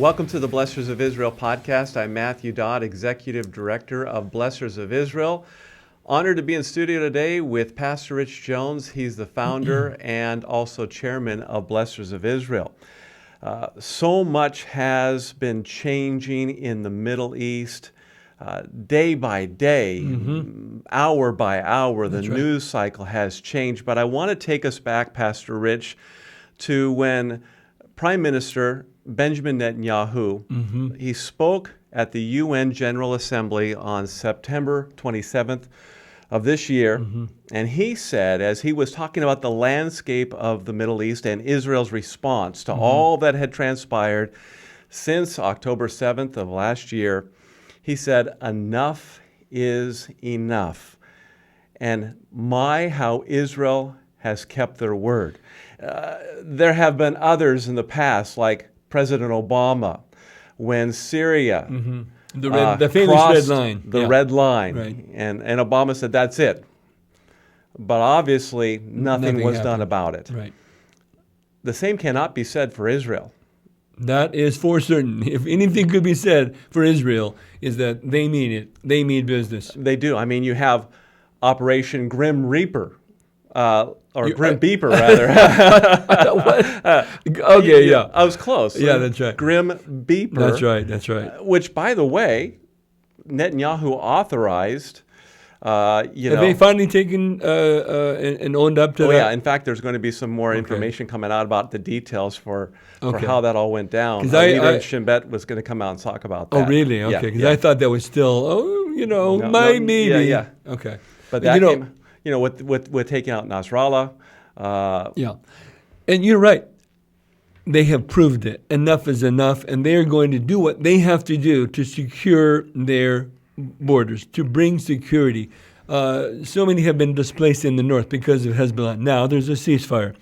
Welcome to the Blessors of Israel podcast. I'm Matthew Dodd, Executive Director of Blessors of Israel. Honored to be in studio today with Pastor Rich Jones. He's the founder and also chairman of Blessors of Israel. So much has been changing in the Middle East. Day by day, hour by hour, the news cycle has changed. But I want to take us back, Pastor Rich, to when Prime Minister Benjamin Netanyahu, he spoke at the UN General Assembly on September 27th of this year, and he said, as he was talking about the landscape of the Middle East and Israel's response to all that had transpired since October 7th of last year, he said, "Enough is enough." And how Israel has kept their word. There have been others in the past, like President Obama, when Syria the famous red line. The red line. Right. And Obama said, that's it. But obviously, nothing was done about it. Right. The same cannot be said for Israel. That is for certain. If anything could be said for Israel, is that they mean it. They mean business. They do. I mean, you have Operation Grim Reaper, Grim Beeper, rather. I was close. Yeah, that's right. Grim Beeper. That's right. Which, by the way, Netanyahu authorized. Have they finally taken and owned up to that? Yeah. In fact, there's going to be some more information coming out about the details for how that all went down. Even Shin Bet was going to come out and talk about that. Oh, really? Okay. Because I thought that was still, maybe. Yeah. Okay. But that came, with taking out Nasrallah. And you're right. They have proved it. Enough is enough, and they're going to do what they have to do to secure their borders, to bring security. So many have been displaced in the north because of Hezbollah. Now there's a ceasefire.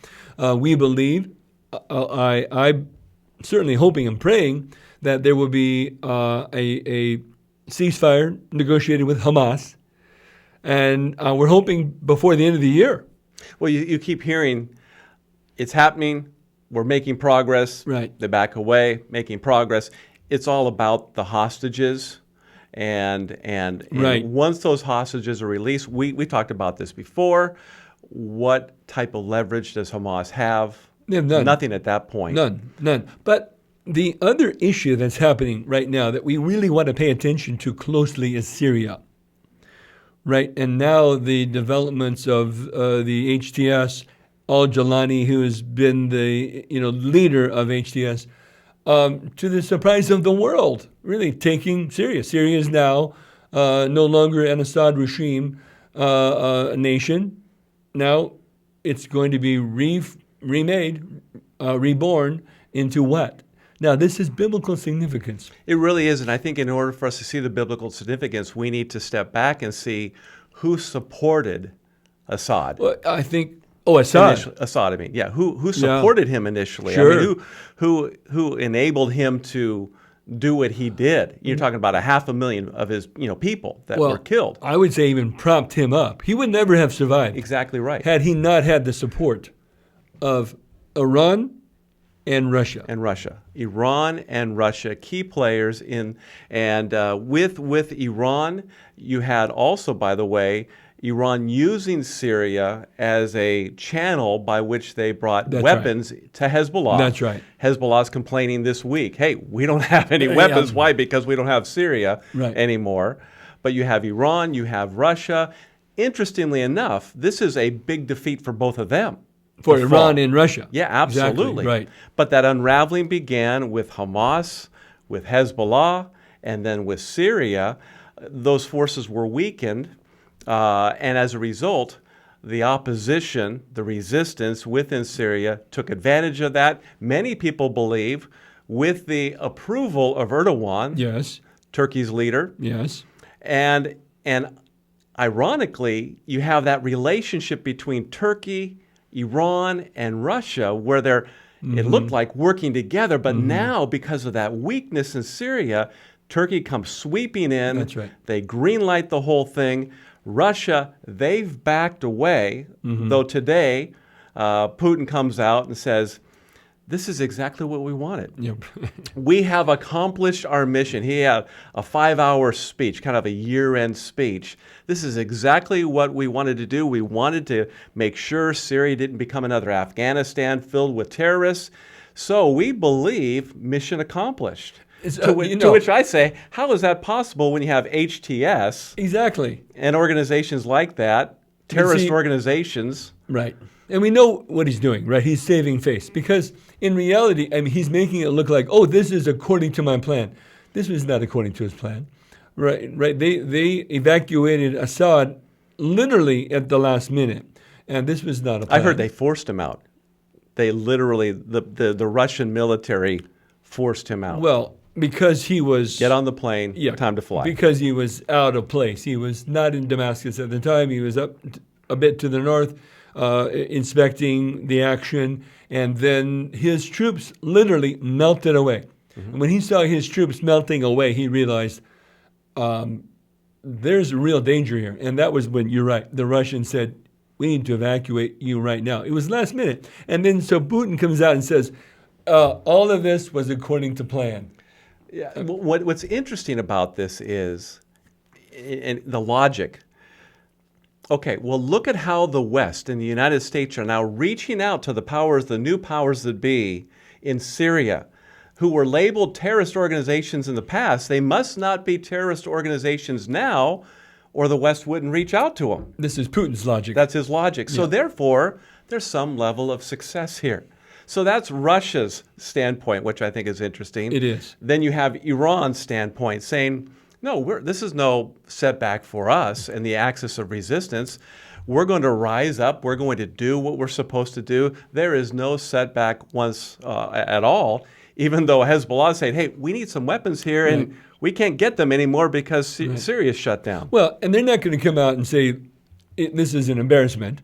We believe, I'm certainly hoping and praying that there will be a ceasefire negotiated with Hamas, and we're hoping before the end of the year. Well, you keep hearing it's happening, we're making progress, right. They back away, making progress. It's all about the hostages. And once those hostages are released, we talked about this before. What type of leverage does Hamas have? They have none. Nothing at that point. None. But the other issue that's happening right now that we really want to pay attention to closely is Syria. Right? And now the developments of the HTS, al-Jilani, who has been the leader of HTS, to the surprise of the world, really taking Syria. Syria is now no longer an Assad regime nation. Now it's going to be remade, reborn into what? Now, this is biblical significance. It really is, and I think in order for us to see the biblical significance, we need to step back and see who supported Assad. Well, I think... Assad. Assad, who supported him initially? Sure. I mean, who enabled him to do what he did? You're talking about 500,000 of his people that were killed. I would say even propped him up. He would never have survived. Exactly right. Had he not had the support of Iran and Russia. Iran and Russia, key players in, and with Iran, you had also, by the way, Iran using Syria as a channel by which they brought weapons to Hezbollah. That's right. Hezbollah's complaining this week, hey, we don't have any weapons. Why? Because we don't have Syria anymore. But you have Iran, you have Russia. Interestingly enough, this is a big defeat for both of them. For Iran and Russia. Yeah, absolutely. Exactly. Right. But that unraveling began with Hamas, with Hezbollah, and then with Syria. Those forces were weakened. And as a result, the opposition, the resistance within Syria took advantage of that. Many people believe with the approval of Erdogan, yes, Turkey's leader. Yes. And ironically, you have that relationship between Turkey, Iran, and Russia where they're, it looked like working together. But now, because of that weakness in Syria, Turkey comes sweeping in. That's right. They greenlight the whole thing. Russia, they've backed away, though today Putin comes out and says this is exactly what we wanted. Yep. We have accomplished our mission. He had a 5-hour speech, kind of a year-end speech. This is exactly what we wanted to do. We wanted to make sure Syria didn't become another Afghanistan filled with terrorists. So we believe mission accomplished. To which I say, how is that possible when you have HTS Exactly. and organizations like that, terrorist organizations? Right. And we know what he's doing, right? He's saving face. Because in reality, I mean, he's making it look like, oh, this is according to my plan. This was not according to his plan. Right. They evacuated Assad literally at the last minute. And this was not a plan. I heard they forced him out. They literally, the Russian military forced him out. Well, because he was... Get on the plane, time to fly. Because he was out of place. He was not in Damascus at the time. He was up a bit to the north, inspecting the action, and then his troops literally melted away. Mm-hmm. And when he saw his troops melting away, he realized there's a real danger here. And that was when, you're right, the Russians said, we need to evacuate you right now. It was last minute. And then so Putin comes out and says, all of this was according to plan. Yeah. What's interesting about this is the logic. Okay, well, look at how the West and the United States are now reaching out to the new powers that be in Syria, who were labeled terrorist organizations in the past. They must not be terrorist organizations now, or the West wouldn't reach out to them. This is Putin's logic. That's his logic. So therefore, there's some level of success here. So that's Russia's standpoint, which I think is interesting. It is. Then you have Iran's standpoint saying, no, this is no setback for us and the axis of resistance. We're going to rise up. We're going to do what we're supposed to do. There is no setback at all, even though Hezbollah is saying, hey, we need some weapons here, and we can't get them anymore because Syria is shut down. Well, and they're not going to come out and say, this is an embarrassment.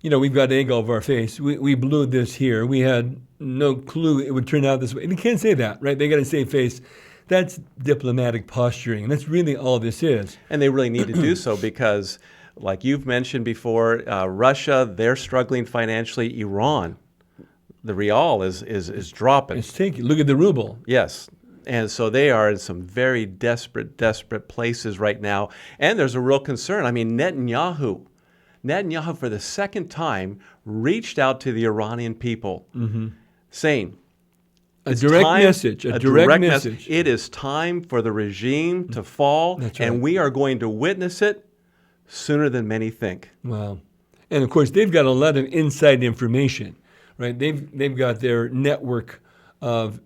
We've got egg all over our face. We blew this here. We had no clue it would turn out this way. And they can't say that, right? They got to save face. That's diplomatic posturing. And that's really all this is. And they really need to do so because, like you've mentioned before, Russia, they're struggling financially. Iran, the rial is dropping. It's taking. Look at the ruble. Yes. And so they are in some very desperate places right now. And there's a real concern. I mean, Netanyahu, for the second time, reached out to the Iranian people, saying, a direct message. It is time for the regime to fall, and we are going to witness it sooner than many think. Wow. And, of course, they've got a lot of inside information, right? They've got their network of,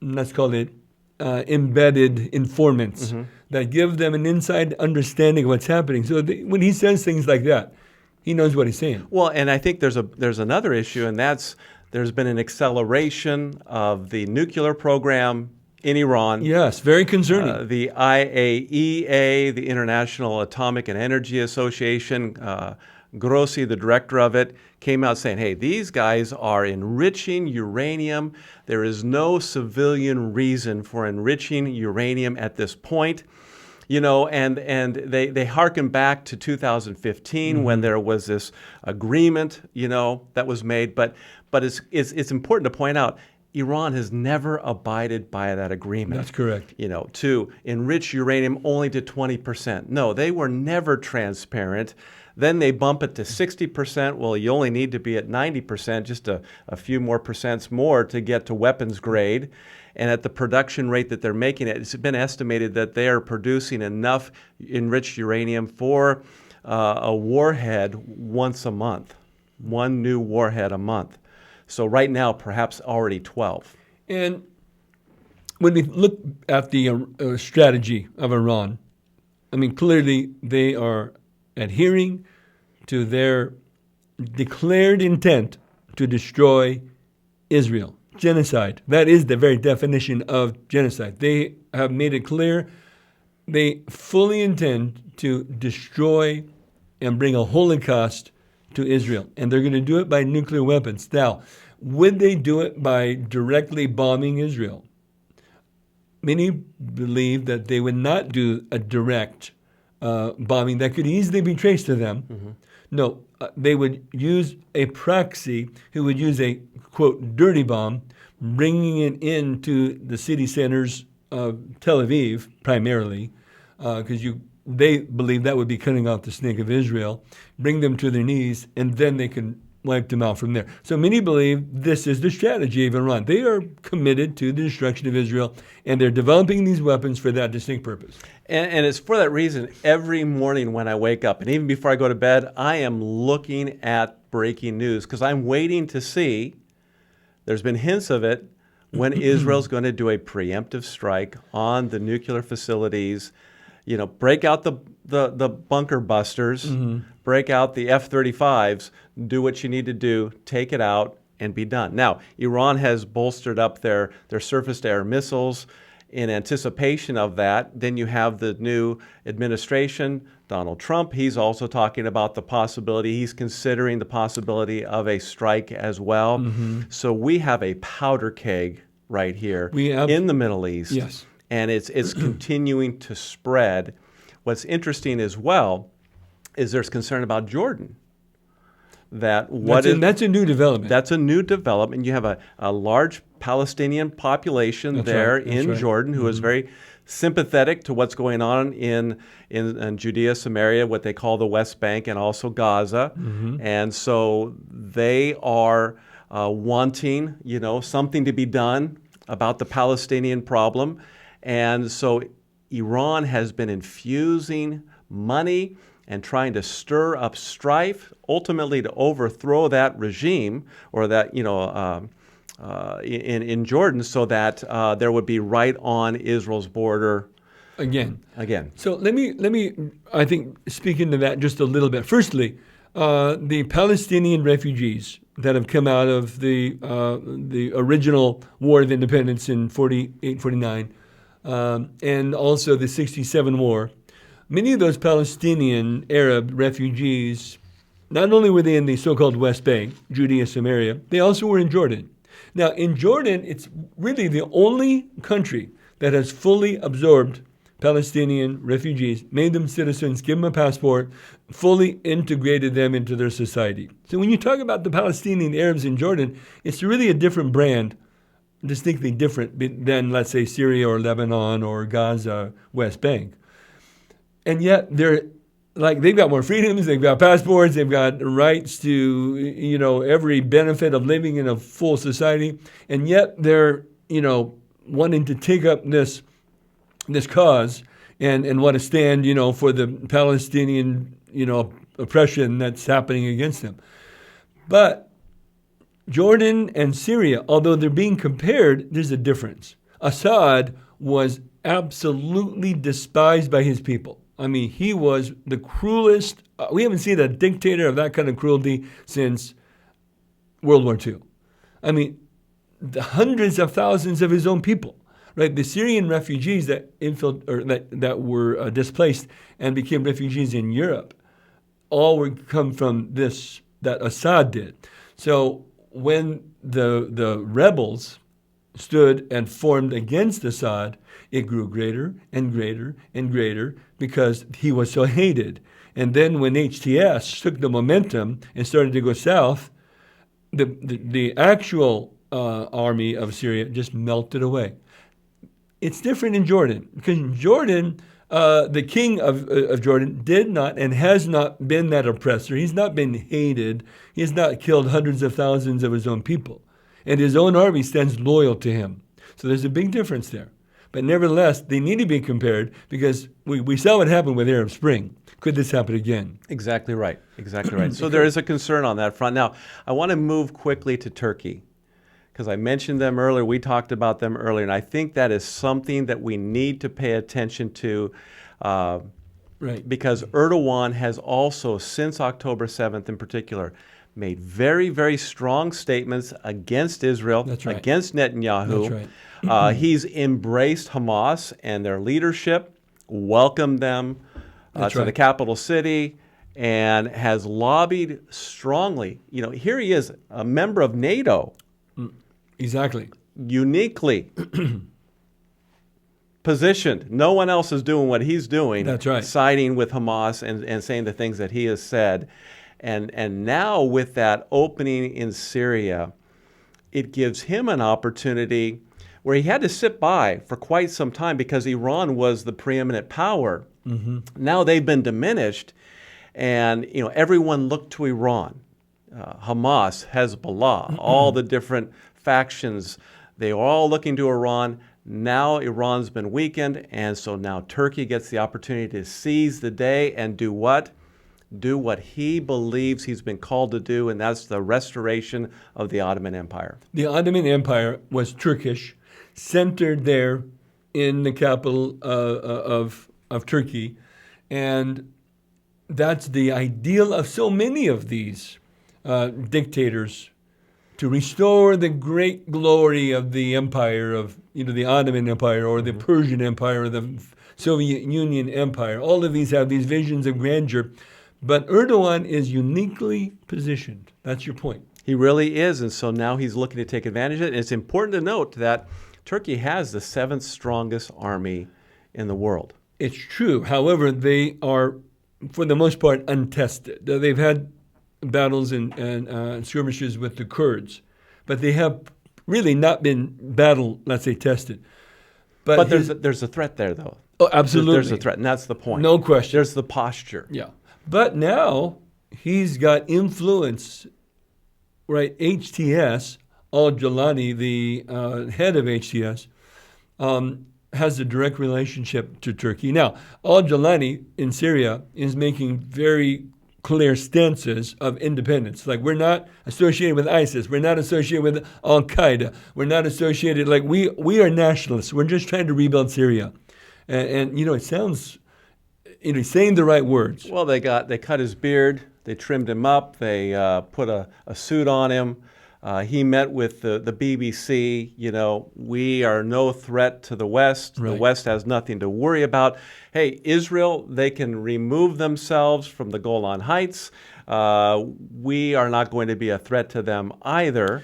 let's call it, embedded informants that give them an inside understanding of what's happening. So when he says things like that, he knows what he's saying. Well, and I think there's another issue, and that's there's been an acceleration of the nuclear program in Iran. Yes, very concerning. The IAEA, the International Atomic and Energy Association, Grossi, the director of it, came out saying, hey, these guys are enriching uranium. There is no civilian reason for enriching uranium at this point. And they hearken back to 2015 when there was this agreement, that was made. But it's important to point out, Iran has never abided by that agreement. That's correct. To enrich uranium only to 20%. No, they were never transparent. Then they bump it to 60%. Well, you only need to be at 90%, just a few more percents more to get to weapons grade. And at the production rate that they're making it, it's been estimated that they are producing enough enriched uranium for a warhead once a month, one new warhead a month. So right now, perhaps already 12. And when we look at the strategy of Iran, I mean, clearly they are adhering to their declared intent to destroy Israel. Genocide. That is the very definition of genocide. They have made it clear they fully intend to destroy and bring a Holocaust to Israel. And they're going to do it by nuclear weapons. Now, would they do it by directly bombing Israel? Many believe that they would not do a direct bombing that could easily be traced to them. No, they would use a proxy who would use a, quote, dirty bomb, bringing it into the city centers of Tel Aviv, primarily, because they believe that would be cutting off the snake of Israel, bring them to their knees, and then they can wipe them out from there. So many believe this is the strategy of Iran. They are committed to the destruction of Israel, and they're developing these weapons for that distinct purpose. And it's for that reason, every morning when I wake up, and even before I go to bed, I am looking at breaking news, because I'm waiting to see, there's been hints of it, when Israel's going to do a preemptive strike on the nuclear facilities, break out the bunker busters, break out the F-35s, do what you need to do, take it out, and be done. Now, Iran has bolstered up their surface-to-air missiles in anticipation of that. Then you have the new administration, Donald Trump. He's also talking about the possibility, he's considering the possibility of a strike as well. So we have a powder keg right here in the Middle East. Yes. And it's continuing to spread. What's interesting as well is there's concern about Jordan. That's a new development. That's a new development. You have a large Palestinian population in Jordan who is very sympathetic to what's going on in Judea, Samaria, what they call the West Bank, and also Gaza. And so they are wanting, something to be done about the Palestinian problem. And so Iran has been infusing money and trying to stir up strife, ultimately to overthrow that regime or that, in Jordan, so that there would be right on Israel's border again. So let me, I think, speak into that just a little bit. Firstly, the Palestinian refugees that have come out of the original War of Independence in 48, 49, and also the 67 war, many of those Palestinian Arab refugees, not only were they in the so-called West Bank, Judea, Samaria, they also were in Jordan. Now, in Jordan, it's really the only country that has fully absorbed Palestinian refugees, made them citizens, given them a passport, fully integrated them into their society. So when you talk about the Palestinian Arabs in Jordan, it's really a different brand, distinctly different than, let's say, Syria or Lebanon or Gaza, West Bank. And yet they've got more freedoms, they've got passports, they've got rights to, every benefit of living in a full society. And yet they're, wanting to take up this cause and want to stand, for the Palestinian, oppression that's happening against them. But Jordan and Syria, although they're being compared, there's a difference. Assad was absolutely despised by his people. I mean, he was the cruelest. We haven't seen a dictator of that kind of cruelty since World War II. I mean, the hundreds of thousands of his own people, right? The Syrian refugees that were displaced and became refugees in Europe, all come from that Assad did. So when the rebels stood and formed against Assad, it grew greater and greater and greater because he was so hated. And then when HTS took the momentum and started to go south, the actual army of Syria just melted away. It's different in Jordan because in Jordan, the king of Jordan did not and has not been that oppressor. He's not been hated. He has not killed hundreds of thousands of his own people. And his own army stands loyal to him. So there's a big difference there. But nevertheless, they need to be compared because we saw what happened with Arab Spring. Could this happen again? Exactly right. So there is a concern on that front. Now, I want to move quickly to Turkey because I mentioned them earlier. We talked about them earlier, and I think that is something that we need to pay attention to because Erdogan has also, since October 7th in particular, made very, very strong statements against Israel, against Netanyahu. He's embraced Hamas and their leadership, welcomed them to the capital city, and has lobbied strongly. Here he is, a member of NATO. Exactly. Uniquely positioned. No one else is doing what he's doing. That's right. Siding with Hamas and saying the things that he has said. And now with that opening in Syria, it gives him an opportunity where he had to sit by for quite some time because Iran was the preeminent power. Now they've been diminished, and everyone looked to Iran. Hamas, Hezbollah, all the different factions, they were all looking to Iran. Now Iran's been weakened, and so now Turkey gets the opportunity to seize the day and do what? Do what he believes he's been called to do, and that's the restoration of the Ottoman Empire. The Ottoman Empire was Turkish, centered there in the capital of Turkey, and that's the ideal of so many of these dictators, to restore the great glory of the empire of the Ottoman Empire or the Persian Empire or the Soviet Union Empire. All of these have these visions of grandeur, but Erdogan is uniquely positioned. That's your point. He really is, and so now he's looking to take advantage of it. And it's important to note that Turkey has the 7th strongest army in the world. It's true. However, they are, for the most part, untested. They've had battles and skirmishes with the Kurds, but they have really not been let's say, tested. But there's a threat there, though. Oh, absolutely. There's a threat, and that's the point. No question. There's the posture. Yeah. But now he's got influence, right? HTS, al-Jilani, the head of HTS, has a direct relationship to Turkey. Now, al-Jilani in Syria is making very clear stances of independence. Like, we're not associated with ISIS. We're not associated with al-Qaeda. We're not associated, we are nationalists. We're just trying to rebuild Syria. And it sounds, he's saying the right words. Well, they cut his beard. They trimmed him up. They put a suit on him. He met with the BBC. We are no threat to the West. Right. The West has nothing to worry about. Hey, Israel, they can remove themselves from the Golan Heights. We are not going to be a threat to them either.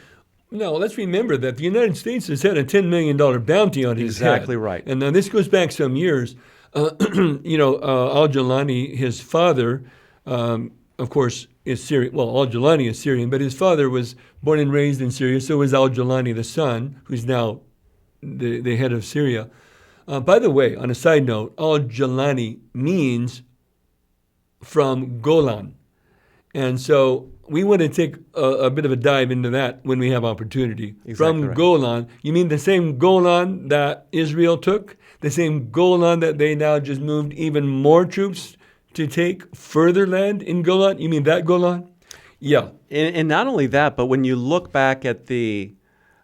No, let's remember that the United States has had a $10 million bounty on his head. Exactly right. And now this goes back some years. Al-Jilani, his father, of course, is Syrian. Well, al-Jilani is Syrian, but his father was born and raised in Syria. So is al-Jilani, the son, who's now the head of Syria. By the way, on a side note, al-Jilani means from Golan. And so we want to take a bit of a dive into that when we have opportunity. Exactly from right. Golan, you mean the same Golan that Israel took? The same Golan that they now just moved even more troops to take further land in Golan? You mean that Golan? Yeah. And not only that, but when you look back at the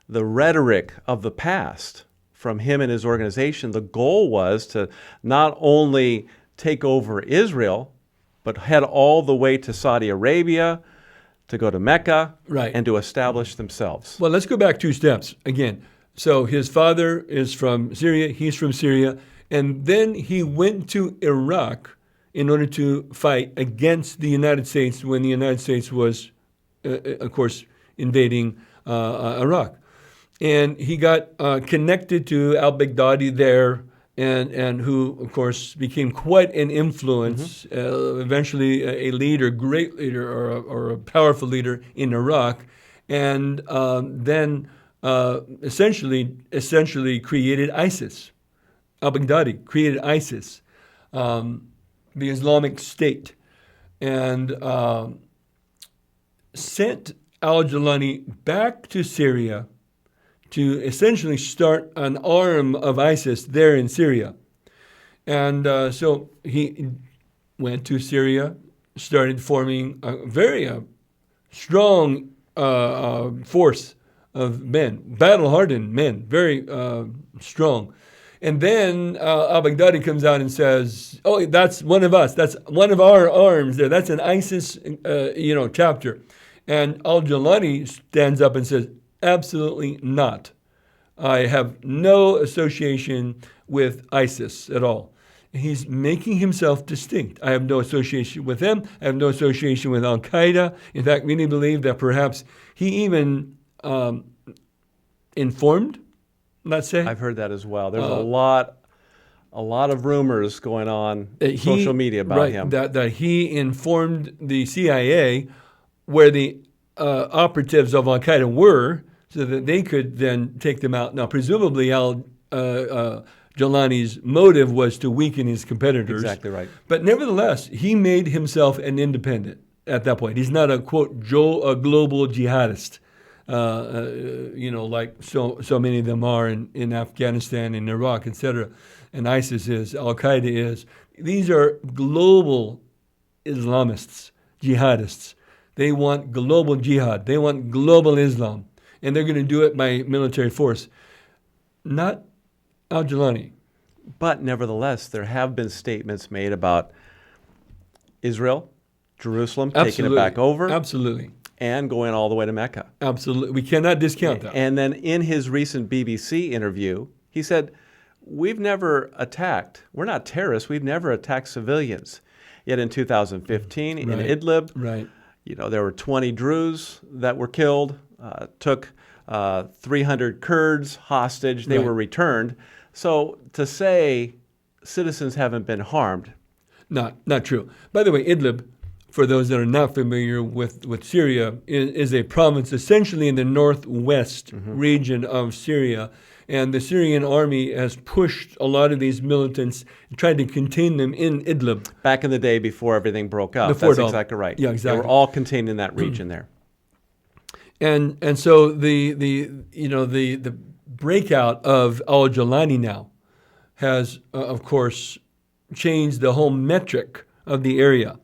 rhetoric of the past from him and his organization, the goal was to not only take over Israel, but head all the way to Saudi Arabia, to go to Mecca, right, and to establish themselves. Well, let's go back 2 steps again. So his father is from Syria, he's from Syria, and then he went to Iraq in order to fight against the United States when the United States was, of course, invading Iraq. And he got connected to al-Baghdadi there, and who, of course, became quite an influence, eventually a leader, great leader, or a powerful leader in Iraq, and then essentially created ISIS. Al-Baghdadi created ISIS, the Islamic State, and sent al-Jilani back to Syria to essentially start an arm of ISIS there in Syria. And so he went to Syria, started forming a very strong force of men, battle-hardened men, very strong. And then al-Baghdadi comes out and says, "Oh, that's one of us. That's one of our arms there. That's an ISIS, chapter." And al-Jilani stands up and says, "Absolutely not. I have no association with ISIS at all." He's making himself distinct. I have no association with them. I have no association with al-Qaeda. In fact, many believe that perhaps he even informed, let's say. I've heard that as well. There's a lot a lot of rumors going on social media about him. That he informed the CIA where the operatives of Al-Qaeda were so that they could then take them out. Now, presumably Jolani's motive was to weaken his competitors. Exactly right. But nevertheless, he made himself an independent at that point. He's not a, quote, a global jihadist, like so many of them are in Afghanistan and Iraq, etc. And ISIS is, Al-Qaeda is. These are global Islamists, jihadists. They want global jihad. They want global Islam. And they're going to do it by military force. Not al-Jolani. But nevertheless, there have been statements made about Israel, Jerusalem, taking it back over. Absolutely. And going all the way to Mecca. Absolutely. We cannot discount that. And then in his recent BBC interview, he said, we've never attacked, we're not terrorists, we've never attacked civilians. Yet in 2015 in Idlib, there were 20 Druze that were killed, took 300 Kurds hostage, they were returned. So to say citizens haven't been harmed. Not true. By the way, Idlib, for those that are not familiar with Syria, is a province essentially in the northwest region of Syria. And the Syrian army has pushed a lot of these militants and tried to contain them in Idlib. Back in the day before everything broke up. That's exactly right. Yeah, exactly. They were all contained in that region there. And so the breakout of al-Jolani now has, of course, changed the whole metric of the area.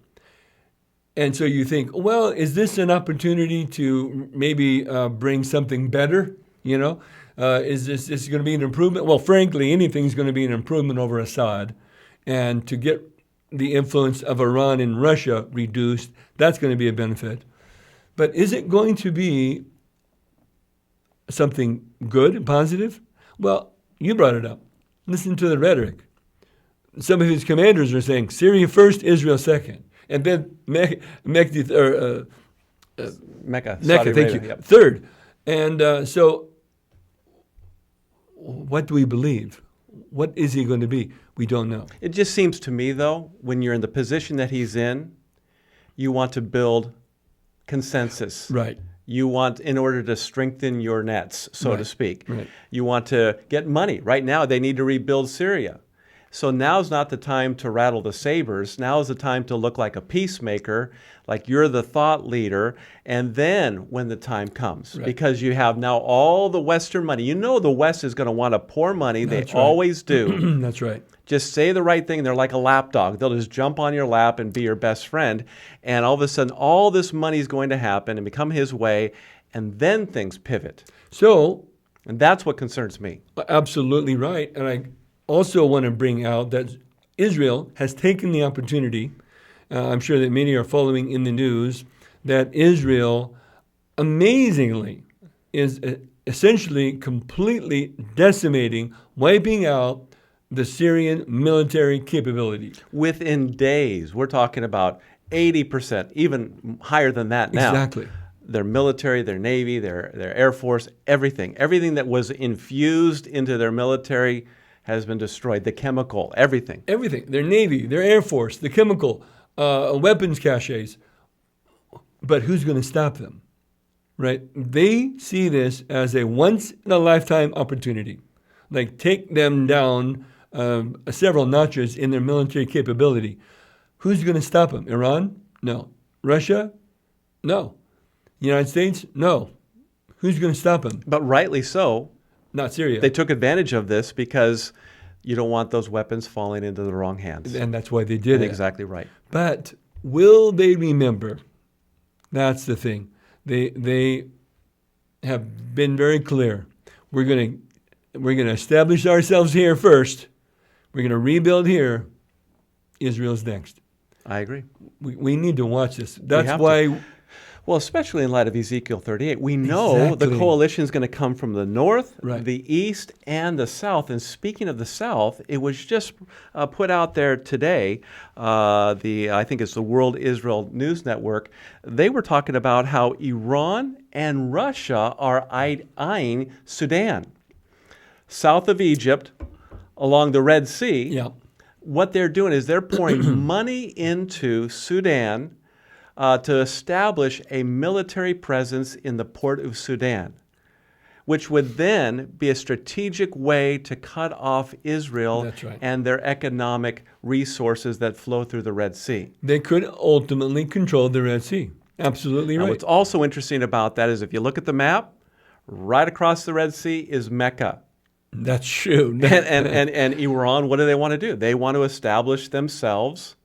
And so you think, well, is this an opportunity to maybe bring something better? Is this going to be an improvement? Well, frankly, anything's going to be an improvement over Assad. And to get the influence of Iran and Russia reduced, that's going to be a benefit. But is it going to be something good and positive? Well, you brought it up. Listen to the rhetoric. Some of his commanders are saying, Syria first, Israel second. And then Mecca, thank you, third. And so what do we believe? What is he going to be? We don't know. It just seems to me, though, when you're in the position that he's in, you want to build consensus. Right. You want, in order to strengthen your nets, so to speak. Right. You want to get money. Right now, they need to rebuild Syria. So now's not the time to rattle the sabers. Now is the time to look like a peacemaker, like you're the thought leader, and then when the time comes, because you have now all the Western money. The West is going to want to pour money. They always do. That's right. Just say the right thing. They're like a lapdog. They'll just jump on your lap and be your best friend. And all of a sudden, all this money is going to happen and become his way, and then things pivot. And that's what concerns me. Absolutely right. And I also want to bring out that Israel has taken the opportunity, I'm sure that many are following in the news, that Israel amazingly is essentially completely decimating, wiping out the Syrian military capability. Within days, we're talking about 80%, even higher than that now. Exactly. Their military, their Navy, their Air Force, everything that was infused into their military has been destroyed. The chemical, everything. Everything. Their Navy, their Air Force, the chemical, weapons caches. But who's going to stop them? Right? They see this as a once-in-a-lifetime opportunity. Like, take them down several notches in their military capability. Who's going to stop them? Iran? No. Russia? No. United States? No. Who's going to stop them? But rightly so. Not Syria. They took advantage of this because you don't want those weapons falling into the wrong hands. And that's why they did it. Exactly right. But will they remember? That's the thing. They have been very clear. We're going to establish ourselves here first. We're going to rebuild here. Israel's next. I agree. We need to watch this. That's why. Well, especially in light of Ezekiel 38, we know the coalition is going to come from the north, the east, and the south. And speaking of the south, it was just put out there today. I think it's the World Israel News Network. They were talking about how Iran and Russia are eyeing Sudan, south of Egypt, along the Red Sea, Yeah. what they're doing is they're pouring money into Sudan to establish a military presence in the port of Sudan, which would then be a strategic way to cut off Israel That's right. and their economic resources that flow through the Red Sea. They could ultimately control the Red Sea. Absolutely Now, right. what's also interesting about that is if you look at the map, right across the Red Sea is Mecca. That's true. And Iran, what do they want to do? They want to establish themselves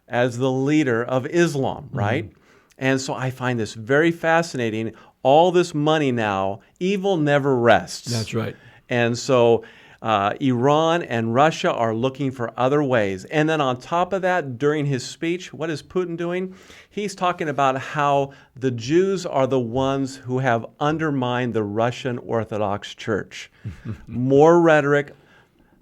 as the leader of Islam, right? And so I find this very fascinating. All this money now, evil never rests. That's right. And so Iran and Russia are looking for other ways. And then on top of that, during his speech, what is Putin doing? He's talking about how the Jews are the ones who have undermined the Russian Orthodox Church. More rhetoric.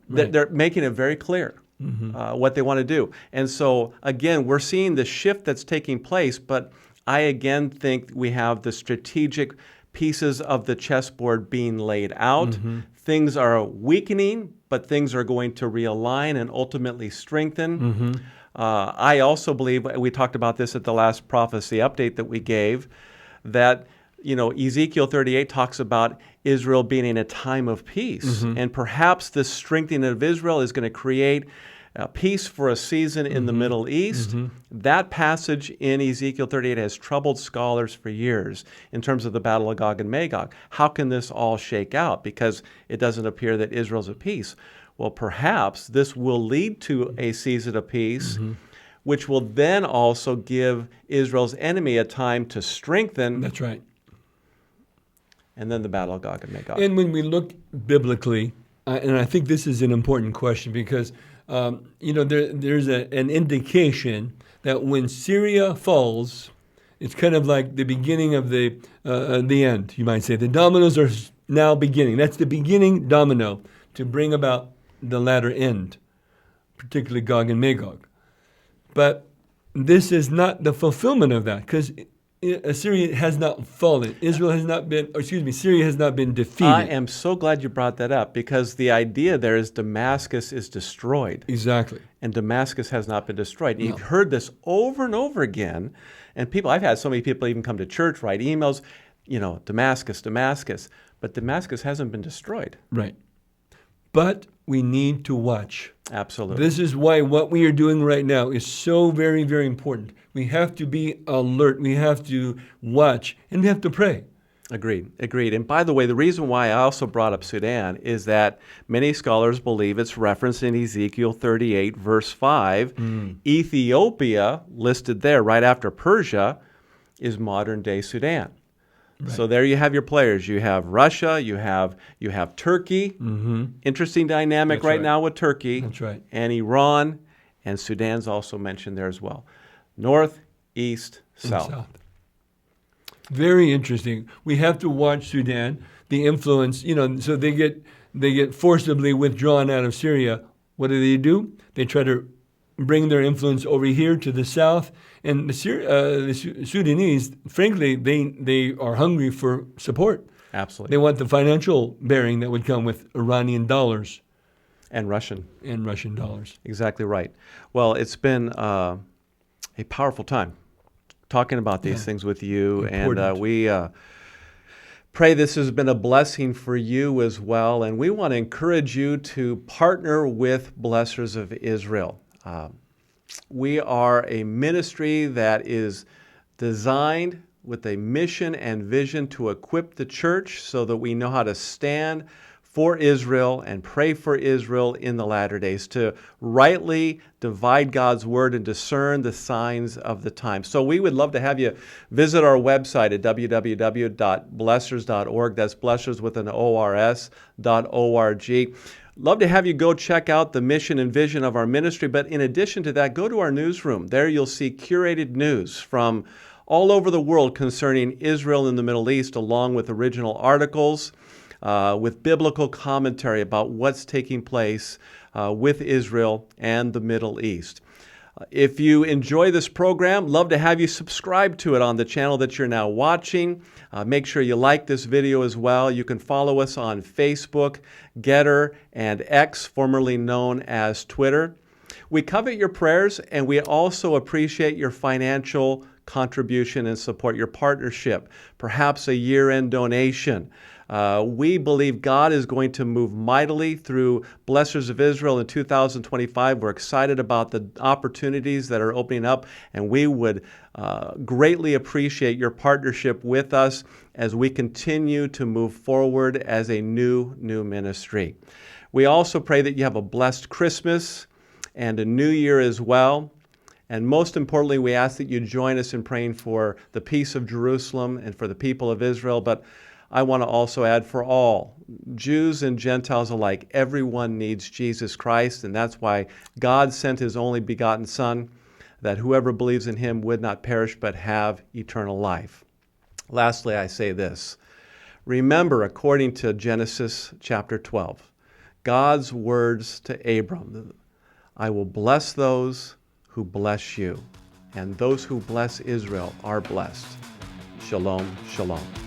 Right. They're making it very clear what they want to do. And so, again, we're seeing the shift that's taking place, but I again think we have the strategic pieces of the chessboard being laid out. Things are weakening, but things are going to realign and ultimately strengthen. I also believe, we talked about this at the last prophecy update that we gave, that Ezekiel 38 talks about Israel being in a time of peace. And perhaps this strengthening of Israel is going to create peace for a season in the Middle East. That passage in Ezekiel 38 has troubled scholars for years in terms of the battle of Gog and Magog. How can this all shake out? Because it doesn't appear that Israel's at peace. Well, perhaps this will lead to a season of peace, which will then also give Israel's enemy a time to strengthen. That's right. And then the battle of Gog and Magog. And when we look biblically, and I think this is an important question because there's an indication that when Syria falls, it's kind of like the beginning of the end, you might say. The dominoes are now beginning. That's the beginning domino to bring about the latter end, particularly Gog and Magog. But this is not the fulfillment of that because Syria has not fallen. Syria has not been defeated. I am so glad you brought that up because the idea there is Damascus is destroyed. Exactly. And Damascus has not been destroyed. And you've heard this over and over again. And I've had so many people even come to church, write emails, Damascus. But Damascus hasn't been destroyed. Right. But we need to watch. Absolutely. This is why what we are doing right now is so very, very important. We have to be alert. We have to watch. And we have to pray. Agreed. And by the way, the reason why I also brought up Sudan is that many scholars believe it's referenced in Ezekiel 38, verse 5. Ethiopia, listed there right after Persia, is modern-day Sudan. Right. So there you have your players. You have Russia. You have Turkey. Interesting dynamic right now with Turkey. That's right. And Iran. And Sudan's also mentioned there as well. North, east, south. Very interesting. We have to watch Sudan. The influence, so they get forcibly withdrawn out of Syria. What do? They try to bring their influence over here to the south. And the Sudanese, frankly, they are hungry for support. Absolutely. They want the financial bearing that would come with Iranian dollars. And Russian dollars. Exactly right. Well, it's been a powerful time talking about these things with you. Important. And we pray this has been a blessing for you as well. And we want to encourage you to partner with Blessors of Israel. We are a ministry that is designed with a mission and vision to equip the church so that we know how to stand for Israel and pray for Israel in the latter days, to rightly divide God's word and discern the signs of the time. So we would love to have you visit our website at www.blessors.org. That's blessors with an ORS.org. Love to have you go check out the mission and vision of our ministry. But in addition to that, go to our newsroom. There you'll see curated news from all over the world concerning Israel and the Middle East, along with original articles, with biblical commentary about what's taking place with Israel and the Middle East. If you enjoy this program, love to have you subscribe to it on the channel that you're now watching. Make sure you like this video as well. You can follow us on Facebook, Getter, and X, formerly known as Twitter. We covet your prayers, and we also appreciate your financial contribution and support, your partnership, perhaps a year-end donation. We believe God is going to move mightily through Blessors of Israel in 2025. We're excited about the opportunities that are opening up, and we would greatly appreciate your partnership with us as we continue to move forward as a new ministry. We also pray that you have a blessed Christmas and a new year as well. And most importantly, we ask that you join us in praying for the peace of Jerusalem and for the people of Israel. But I want to also add for all, Jews and Gentiles alike, everyone needs Jesus Christ, and that's why God sent His only begotten Son, that whoever believes in Him would not perish but have eternal life. Lastly, I say this. Remember, according to Genesis chapter 12, God's words to Abram, I will bless those who bless you, and those who bless Israel are blessed. Shalom, shalom.